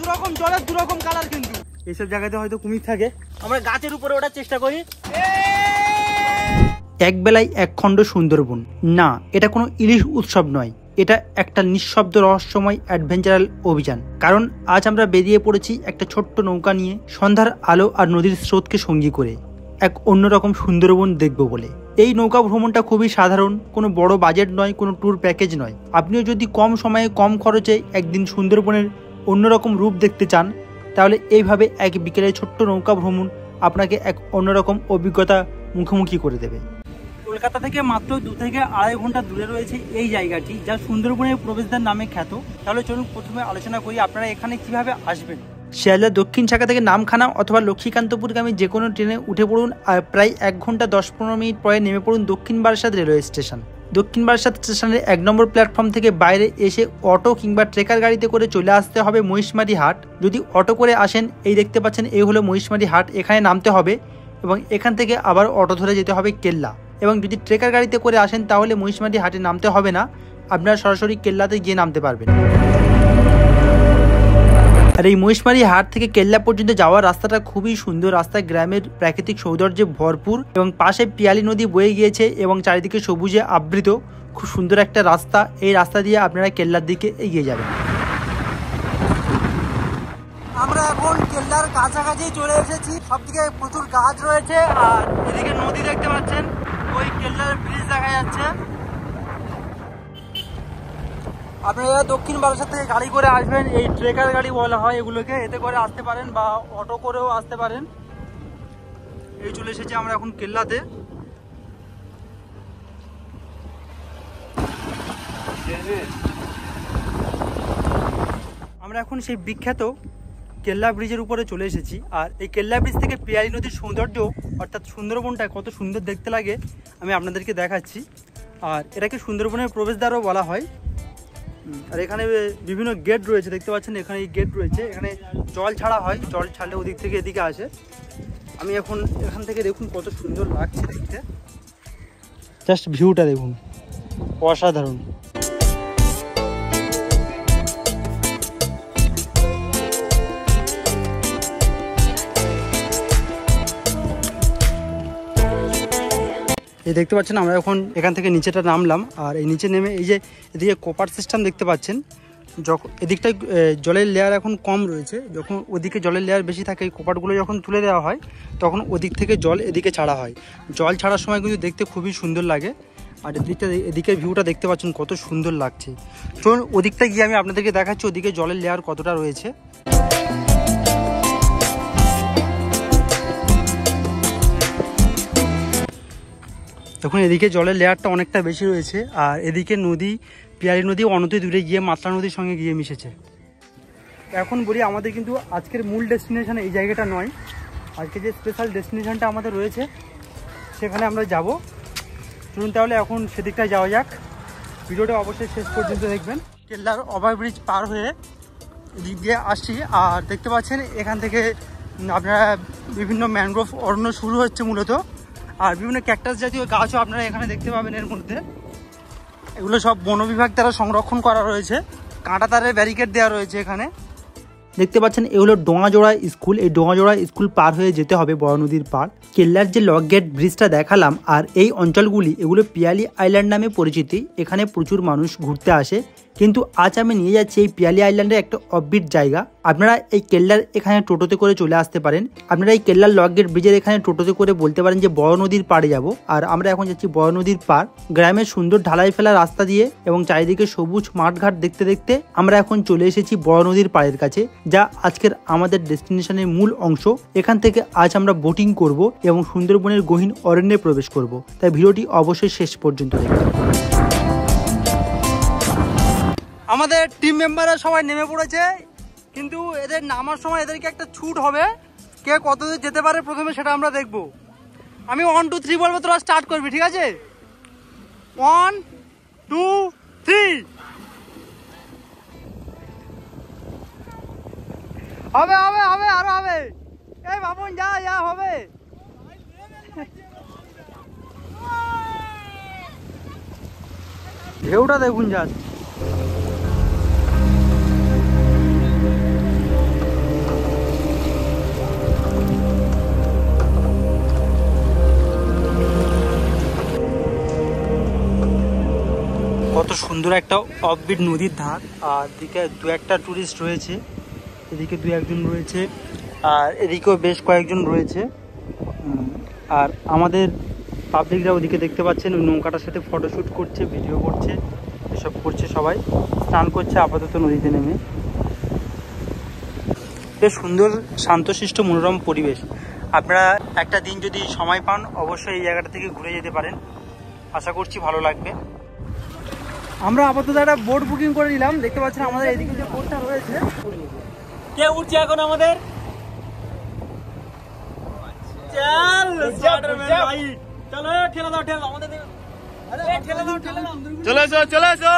দুরকম জলের দুরকম কালার, কিন্তু এইসব জায়গাতে হয়তো কুমির থাকে। আমরা গাছের উপরে ওঠার চেষ্টা করি। এক বেলায় এক খণ্ড সুন্দরবন না, এটা কোনো ইলিশ উৎসব নয়, এটা একটা নিঃশব্দ রহস্যময় অ্যাডভেঞ্চারাল অভিযান। কারণ আজ আমরা বেরিয়ে পড়েছি একটা ছোট্ট নৌকা নিয়ে, সন্ধ্যার আলো আর নদীর স্রোতকে সঙ্গী করে এক অন্যরকম সুন্দরবন দেখব বলে। এই নৌকা ভ্রমণটা খুবই সাধারণ, কোনো বড় বাজেট নয়, কোনো ট্যুর প্যাকেজ নয়। আপনিও যদি কম সময়ে কম খরচে একদিন সুন্দরবনের অন্যরকম রূপ দেখতে চান, তাহলে এইভাবে এক বিকেলে ছোট্ট নৌকা ভ্রমণ আপনাকে এক অন্যরকম অভিজ্ঞতা মুখোমুখি করে দেবে। কলকাতা থেকে মাত্র 2 থেকে 2.5 ঘন্টা দূরে রয়েছে এই জায়গাটি, যা সুন্দরবনের প্রবেশদ্বার নামে খ্যাত। তাহলে চলুন প্রথমে আলোচনা করি আপনারা এখানে কিভাবে আসবেন। শিয়ালদা দক্ষিণ শাখা থেকে নামখানা অথবা লক্ষ্মীকান্তপুরগামী যে কোনো ট্রেনে উঠে পড়ুন, আর প্রায় 1 ঘন্টা 10-15 মিনিট পরে নেমে পড়ুন দক্ষিণ বারাসাত রেলওয়ে স্টেশন। দক্ষিণ বারাসাত স্টেশনের 1 নম্বর প্ল্যাটফর্ম থেকে বাইরে এসে অটো কিংবা ট্রেকার গাড়িতে করে চলে আসতে হবে মহিষমারি হাট। যদি অটো করে আসেন, এই দেখতে পাচ্ছেন এই হলো মহিষমারি হাট, এখানে নামতে হবে এবং এখান থেকে আবার অটো ধরে যেতে হবে কেল্লা। এবং যদি ট্রেকার গাড়িতে করে আসেন তাহলে মহিষমারি হাটে নামতে হবে না, আপনারা সরাসরি কেল্লাতে গিয়ে নামতে পারবেন। আর এই মহিষমারি হাট থেকে কেল্লা পর্যন্ত যাওয়ার রাস্তাটা খুবই সুন্দর রাস্তা, গ্রামের প্রাকৃতিক সৌন্দর্যে ভরপুর এবং পাশে পিয়ালি নদী বয়ে গিয়েছে এবং চারিদিকে সবুজে আবৃত, খুব সুন্দর একটা রাস্তা। এই রাস্তা দিয়ে আপনারা কেল্লার দিকে এগিয়ে যাবেন। আমরা এখন কেল্লার কাছাকাছি চলে এসেছি, সবদিকে প্রচুর গাছ রয়েছে আর এদিকে নদী দেখতে পাচ্ছেন, ওই কেল্লার ব্রিজ দেখা যাচ্ছে। আপনারা দক্ষিণ বারাসাত থেকে গাড়ি করে আসবেন, এই ট্রেকার গাড়ি বলা হয় এগুলোকে, এতে করে আসতে পারেন বা অটো করেও আসতে পারেন। এই চলে এসেছি আমরা এখন কেল্লাতে। আমরা এখন সেই বিখ্যাত কেল্লা ব্রিজের উপরে চলে এসেছি। আর এই কেল্লা ব্রিজ থেকে পিয়ালি নদীর সৌন্দর্য অর্থাৎ সুন্দরবনটা কত সুন্দর দেখতে লাগে আমি আপনাদেরকে দেখাচ্ছি। আর এটাকে সুন্দরবনের প্রবেশদ্বারও বলা হয়। আর এখানে বিভিন্ন গেট রয়েছে, দেখতে পাচ্ছেন এখানে এই গেট রয়েছে, এখানে জল ছাড়া হয়, জল ছাড়লে ওদিক থেকে এদিকে আসে। আমি এখন এখান থেকে দেখুন কত সুন্দর লাগছে দেখতে, জাস্ট ভিউটা দেখুন, অসাধারণ। এই দেখতে পাচ্ছেন আমরা এখন এখান থেকে নিচেটা নামলাম, আর এই নিচে নেমে এই যে এদিকে কোপার সিস্টেম দেখতে পাচ্ছেন, যখন এদিকটায় জলের লেয়ার এখন কম রয়েছে, যখন ওদিকে জলের লেয়ার বেশি থাকে এই কোপারগুলো যখন তুলে দেওয়া হয় তখন ওদিক থেকে জল এদিকে ছাড়া হয়। জল ছাড়ার সময় কিন্তু দেখতে খুবই সুন্দর লাগে। আর এদিকের ভিউটা দেখতে পাচ্ছেন কত সুন্দর লাগছে। চলুন ওদিকটা গিয়ে আমি আপনাদেরকে দেখাচ্ছি ওদিকে জলের লেয়ার কতটা রয়েছে। তখন এদিকে জলের লেয়ারটা অনেকটা বেশি রয়েছে, আর এদিকে নদী পিয়ালি নদী অনতি দূরে গিয়ে মাতলা নদীর সঙ্গে গিয়ে মিশেছে। এখন বলি আমাদের কিন্তু আজকের মূল ডেস্টিনেশন এই জায়গাটা নয়, আজকে যে স্পেশাল ডেস্টিনেশনটা আমাদের রয়েছে সেখানে আমরা যাব। চলুন তাহলে এখন সেদিকটায় যাওয়া যাক, ভিডিওটা অবশ্যই শেষ পর্যন্ত দেখবেন। কেল্লার ওভারব্রিজ পার হয়ে এদিক দিয়ে আসছি, আর দেখতে পাচ্ছেন এখান থেকে আপনারা বিভিন্ন ম্যানগ্রোভ অরণ্য শুরু হচ্ছে মূলত, আর বিভিন্ন ক্যাকটাস জাতীয় গাছও আপনারা এখানে দেখতে পাবেন। এর মধ্যে এগুলো সব বন বিভাগ দ্বারা সংরক্ষণ করা রয়েছে, কাঁটা তারের ব্যারিকেড দেওয়া রয়েছে এখানে। দেখতে পাচ্ছেন এগুলো ডোঙাজোড়া স্কুল, এই ডোঙাজোড়া স্কুল পার হয়ে যেতে হবে বড় নদীর পার। কেল্লার যে লক গেট ব্রিজটা দেখালাম, আর এই অঞ্চলগুলি এগুলো পিয়ালি আইল্যান্ড নামে পরিচিতি, এখানে প্রচুর মানুষ ঘুরতে আসে। কিন্তু আজ আমি নিয়ে যাচ্ছি এই পিয়ালি আইল্যান্ডের একটা অফবিট জায়গা। আপনারা এই কেল্লার এখানে টোটোতে করে চলে আসতে পারেন। আপনারা এই কেল্লার লক গেট ব্রিজের এখানে টোটোতে করে বলতে পারেন যে বড় নদীর পাড়ে যাব। আর আমরা এখন যাচ্ছি বড় নদীর পার, গ্রামের সুন্দর ঢালাই ফেলা রাস্তা দিয়ে এবং চারিদিকে সবুজ মাঠঘাট দেখতে দেখতে আমরা এখন চলে এসেছি বড় নদীর পাড়ের কাছে, যা আজকের আমাদের ডেস্টিনেশনের মূল অংশ। এখান থেকে আজ আমরা বোটিং করব এবং সুন্দরবনের গহীন অরণ্যে প্রবেশ করব, তাই ভিডিওটি অবশ্যই শেষ পর্যন্ত দেখবেন। আমাদের টিম মেম্বাররা সবাই নেমে পড়েছে, কিন্তু এদের নামার সময় এদেরকে একটা ছুট হবে, কে কতদূর যেতে পারে প্রথমে সেটা আমরা দেখব। আমি 1 2 3 বলবো, তোরা স্টার্ট করবি, ঠিক আছে? 1 2 3। হবে হবে হবে, আরো হবে। এই বাবুন যা যা হবে। ঢেউটা দেখুন, যা কত সুন্দর একটা অফবিট নদীর ধার, আর দিকে দু একটা টুরিস্ট রয়েছে, এদিকে দু একজন রয়েছে, আর এদিকেও বেশ কয়েকজন রয়েছে। আর আমাদের পাবলিকরা ওদিকে দেখতে পাচ্ছেন ওই নৌকাটার সাথে ফটোশ্যুট করছে, ভিডিও করছে, এসব করছে, সবাই স্নান করছে আপাতত নদীতে নেমে। বেশ সুন্দর শান্তশিষ্ট মনোরম পরিবেশ। আপনারা একটা দিন যদি সময় পান অবশ্যই এই জায়গাটা থেকে ঘুরে যেতে পারেন, আশা করছি ভালো লাগবে। আমরা আপাতত একটা বোট বুকিং করে নিলাম, দেখতে পাচ্ছেন আমাদের এদিকে যে বোটটা রয়েছে। কে উঠছে এখন আমাদের? চলো ঠেলা দাও, ঠেলা আমাদের, ঠেলা দাও, ঠেলা দাও, চলে এসো, চলে এসো।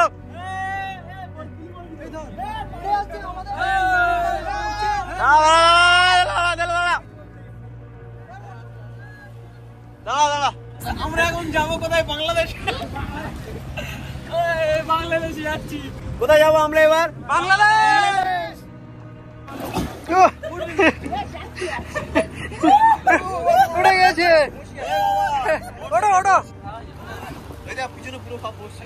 আমরা এখন যাবো কোথায়? বাংলাদেশ। বাংলাদেশে যাচ্ছি। কোথায় যাবো আমরা এবার? বাংলাদেশ। উড়ে গেছে। ওটো ওটো পিছনে পুরো সব বসছে।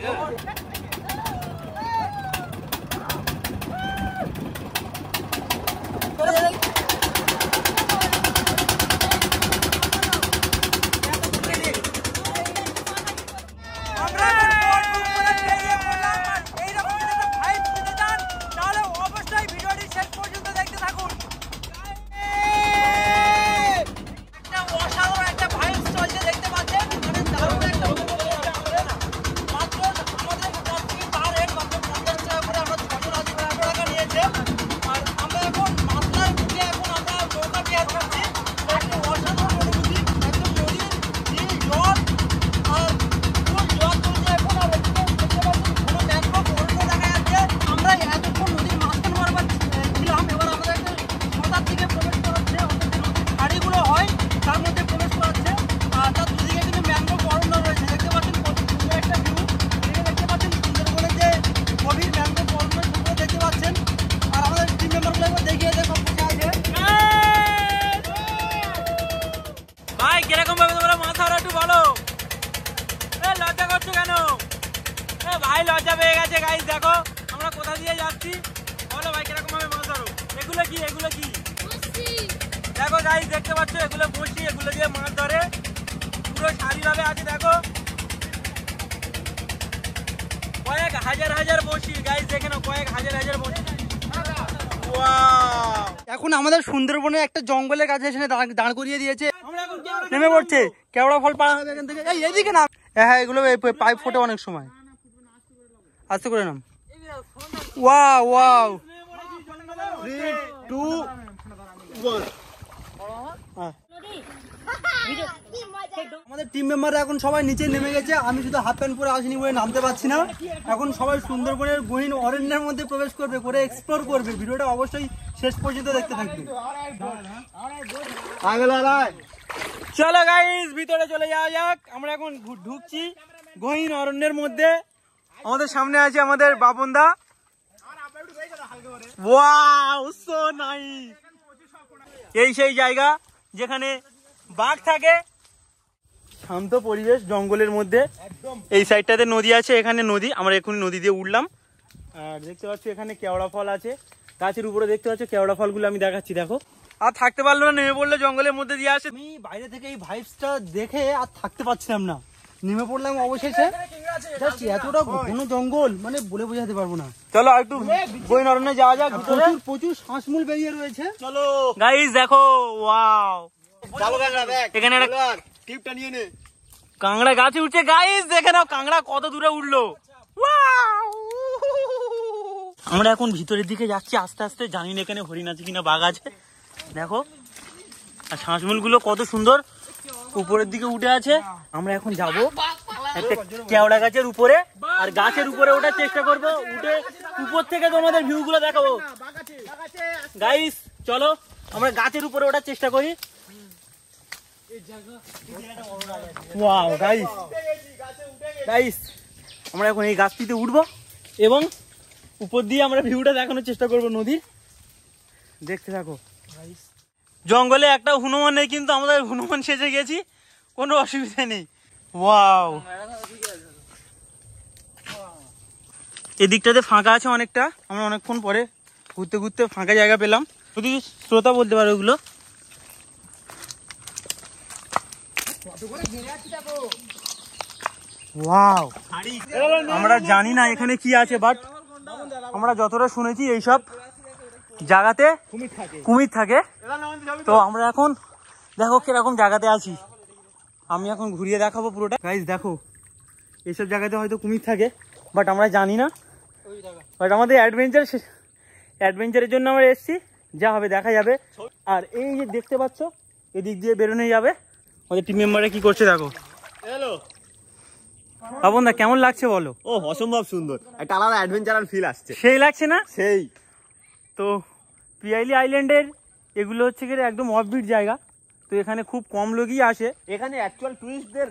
ভাই লজ্জা পেয়ে গেছে। গাইস দেখো আমরা কোথা দিয়ে যাচ্ছি, বলো ভাই কিরকম ভাবে মাছ ধরো? এগুলো কি, এগুলো কি? দেখো গাইস দেখতে পাচ্ছ, এগুলো বসি, এগুলো দিয়ে মাছ ধরে, পুরো সারিভাবে আছে। দেখো কয়েক হাজার হাজার বসি, গাইস দেখে নাও, কয়েক হাজার হাজার বসি। এখন আমাদের সুন্দরবনে একটা জঙ্গলের কাছে এসে দাঁড় করিয়ে দিয়েছে, নেমে পড়ছে। কেওড়া ফল পাড়া হবে এখান থেকে, এইদিকে না। হ্যাঁ এগুলো পাইপ ফোটে অনেক সময়, আস্তে করে নাম। Wow wow, 3 2 1। আমাদের টিম মেম্বাররা এখন সবাই নিচে নেমে গেছে, আমি শুধু হাফ প্যান্ট পরে আসিনি বলে নামতে পারছি না। এখন সবাই সুন্দরবনের গহীন অরণ্যের মধ্যে প্রবেশ করবে, করে এক্সপ্লোর করবে। ভিডিওটা অবশ্যই শেষ পর্যন্ত দেখতে থাকবে। চলো গাইস ভিতরে চলে যাওয়া যাক। আমরা এখন ঢুকছি গহীন অরণ্যের মধ্যে। আমাদের সামনে আছে আমাদের বাপনদা। Wow so nice. এই সেই জায়গা যেখানে বাঘ থাকে, শান্ত পরিবেশ জঙ্গলের মধ্যে। এই সাইডটাতে নদী আছে, এখানে নদী, আমরা এখনই নদী দিয়ে উঠলাম। আর দেখতে পাচ্ছি এখানে কেওড়া ফল আছে গাছের উপরে, দেখতে পাচ্ছ কেওড়া ফলগুলো আমি দেখাচ্ছি। দেখো আর থাকতে পারলো না, নেমে পড়লে জঙ্গলের মধ্যে দিয়ে আসে। আমি বাইরে থেকে এই ভাইবসটা দেখে আর থাকতে পারছিলাম না, নেমে পড়লাম অবশেষে। এতটা ঘন জঙ্গল মানে বলে বোঝাতে পারবো না। চলো একটু গহীন অরণ্যে যাওয়া যাক। প্রচুর শ্বাসমূল বেরিয়ে রয়েছে। চলো গাইস দেখো, ওয়াও এখানে টিপটা নিয়ে নে। কাঁকড়া গাছে উঠছে গাইস, দেখে নাও কাঁকড়া কত দূরে উঠলো। আমরা এখন ভিতরের দিকে যাচ্ছি আস্তে আস্তে, জানি না এখানে হরিণ আছে কিনা, বাঘ আছে। দেখো আর শ্বাসমূল গুলো কত সুন্দর উপরের দিকে উঠে আছে। আমরা এখন যাব একটা কেওড়া গাছের উপরে, আর গাছের উপরে ওঠার চেষ্টা করবো, উঠে উপর থেকে তোমাদের ভিউ গুলো দেখাবো। গাইস চলো আমরা গাছের উপরে ওঠার চেষ্টা করি। ওয়াও গাইস, গাইস আমরা এখন এই গাছটিতে উঠবো এবং উপর দিয়ে আমরা ভিউটা দেখানোর চেষ্টা করবো নদীর। দেখতে থাকো। জঙ্গলে একটা হনুমান নেই, কিন্তু আমাদের হনুমান সেজে গেছি, কোনো অসুবিধা নেই। ওয়াও এদিকটাতে ফাঁকা আছে অনেকটা, আমরা অনেকক্ষণ পরে ঘুরতে ঘুরতে ফাঁকা জায়গা পেলাম। যদি শ্রোতা বলতে পারে ওগুলো। ওয়াও, আমরা জানি না এখানে কি আছে, বাট আমরা যতটা শুনেছি এইসব জায়গাতে কুমির থাকে। তো আমরা এখন দেখো কিরকম জায়গাতে আছি, আমি এখন ঘুরিয়ে দেখাবো পুরোটা। গাইস দেখো, এইসব জায়গাতে হয়তো কুমির থাকে, বাট আমরা জানি না। বাট আমাদের অ্যাডভেঞ্চারের জন্য আমরা এসেছি, যা হবে দেখা যাবে। আর এই যে দেখতে পাচ্ছ, এদিক দিয়ে বেরোনো যাবে। আমাদের টিম মেম্বাররা কি করছে দেখো। হ্যালো বাবন দা, কেমন লাগছে বলো? ও অসম্ভব সুন্দর, একটা আলাদা অ্যাডভেঞ্চারাল ফিল আসছে। সেই লাগছে না? সেই। তো পিয়াইলি আইল্যান্ডের এগুলো হচ্ছে কি একদম অফবিট জায়গা, তো এখানে খুব কম লোকই আসে। এখানে অ্যাকচুয়াল টুরিস্টদের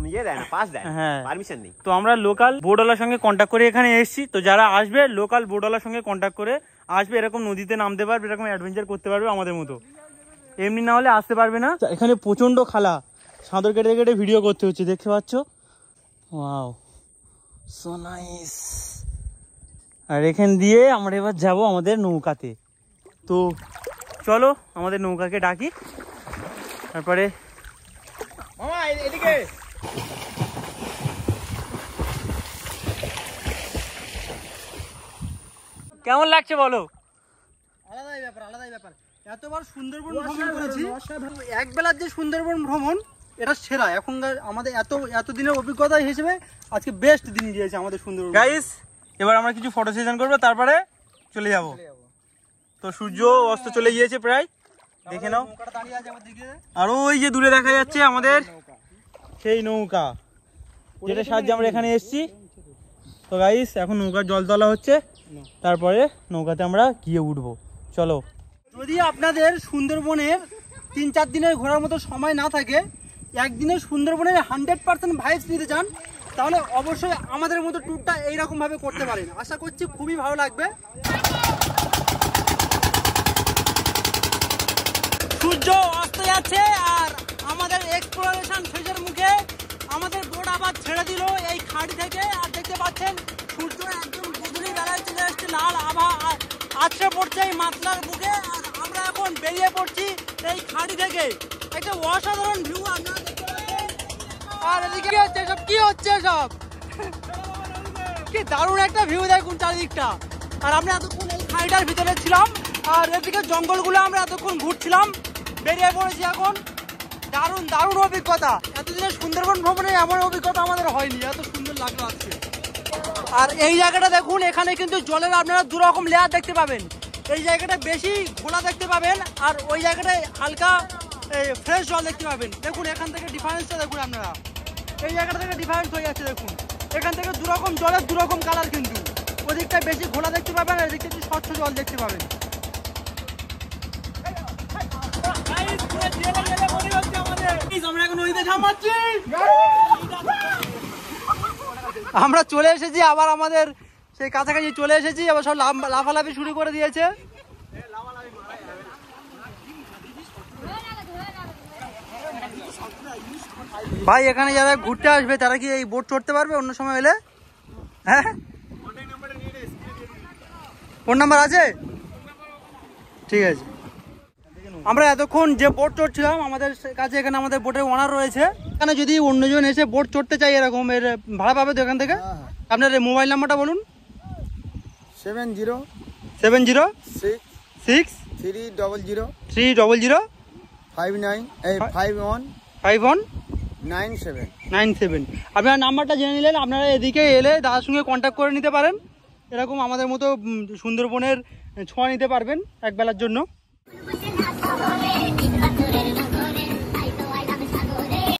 ইয়ে দেয় না, পাস দেয়, হ্যাঁ, পারমিশন নেই। তো আমরা লোকাল বোটওয়ালার সঙ্গে কন্ট্যাক্ট করে এখানে এসেছি। তো যারা আসবে লোকাল বোটওয়ালার সঙ্গে কন্ট্যাক্ট করে আসবে, এরকম নদীতে নামতে পারবে, এরকম অ্যাডভেঞ্চার করতে পারবে আমাদের মতো। এমনি না হলে আসতে পারবে না। এখানে প্রচন্ড খালা, সাঁতার কেটে কেটে ভিডিও করতে হচ্ছে, দেখতে পাচ্ছ। Wow, so nice. আর এখান দিয়ে আমরা এবার যাব আমাদের নৌকাতে। তো চলো আমাদের নৌকাকে ডাকি, তারপরে এদিকে। কেমন লাগছে বলো? আলাদাই ব্যাপার। এতবার সুন্দরবন ভ্রমণ করেছি, এক বেলার যে সুন্দরবন ভ্রমণ এটা সেরা। এখনকার আমাদের এতদিনের অভিজ্ঞতা হিসেবে আজকে বেস্ট দিন দিয়েছে আমাদের সুন্দরবন। গাইস, এবার আমরা কিছু ফটো সেশন করবো, তারপরে চলে যাব। তো সূর্য অস্ত চলে গিয়েছে প্রায়, দেখে নাও। আর ওই যে দূরে দেখা যাচ্ছে আমাদের সেই নৌকা, যেটা সাহায্যে আমরা এখানে এসেছি। তো গাইস, এখন নৌকার জল তোলা হচ্ছে, তারপরে নৌকাতে আমরা গিয়ে উঠবো। চলো। যদি আপনাদের সুন্দরবনের 3-4 দিনের ঘোরার মতো সময় না থাকে, একদিনের সুন্দরবনের 100% ভাইবস নিতে চান, তাহলে অবশ্যই আমাদের মতো ট্যুরটা এইরকম ভাবে করতে পারেন। আশা করছি খুবই ভালো লাগবে। সূর্য অস্ত যাচ্ছে আর আমাদের এক্সপ্লোরেশন ফেজের মুখে আমাদের বোট আবার ছেড়ে দিল এই খাড়ি থেকে। আর দেখতে পাচ্ছেন সূর্য একদম গধূলি বেলায় চলে আসছে, লাল আভা আছড়ে পড়ছে এই মাতলার বুকে। আর আমরা এখন বেরিয়ে পড়ছি এই খাড়ি থেকে। একটা অসাধারণ ভিউ আপনারা দেখতে পাচ্ছেন। আর এদিকে কি হচ্ছে সব কি দারুণ একটা ভিউ, দেখুন চারিদিকটা। আর আমরা এতক্ষণ এই খাড়িটার ভিতরে ছিলাম, আর এদিকে জঙ্গলগুলো আমরা এতক্ষণ ঘুরছিলাম, বেরিয়ে পড়েছি এখন। দারুণ দারুণ অভিজ্ঞতা। এতদিনের সুন্দরবন ভ্রমণে এমন অভিজ্ঞতা আমাদের হয়নি, এত সুন্দর লাগলো আজকে। আর এই জায়গাটা দেখুন, এখানে কিন্তু জলের আপনারা দুরকম লেয়ার দেখতে পাবেন। এই জায়গাটা বেশি ঘোলা দেখতে পাবেন, আর ওই জায়গাটায় হালকা ফ্রেশ জল দেখতে পাবেন। দেখুন এখান থেকে ডিফারেন্সটা দেখুন আপনারা, এই জায়গাটা থেকে ডিফারেন্স হয়ে যাচ্ছে। দেখুন এখান থেকে দুরকম জলের দুরকম কালার, কিন্তু ওদিকটায় বেশি ঘোলা দেখতে পাবেন, আর এদিকটা স্বচ্ছ জল দেখতে পাবেন। আমরা চলে এসেছি, আবার আমাদের সেই কাছাকাছি চলে এসেছি। আবার সব লাফালাফি শুরু করে দিয়েছে। ভাই, এখানে যারা ঘুরতে আসবে তারা কি এই বোট চড়তে পারবে অন্য সময় এলে? হ্যাঁ, ফোন নাম্বার আছে? ঠিক আছে। আমরা এতক্ষণ যে বোট চড়ছিলাম, আমাদের কাছে এখানে আমাদের বোটের ওনার রয়েছে। এখানে যদি অন্যজন এসে বোট চড়তে চাই এরকম, এর ভাড়া পাবে তো এখান থেকে? আপনার মোবাইল নাম্বারটা বলুন। 706300595197। আপনার নাম্বারটা জেনে নিলেন, আপনারা এদিকে এলে দাদার সঙ্গে কন্ট্যাক্ট করে নিতে পারেন। এরকম আমাদের মতো সুন্দরবনের ছোঁয়া নিতে পারবেন এক বেলার জন্য।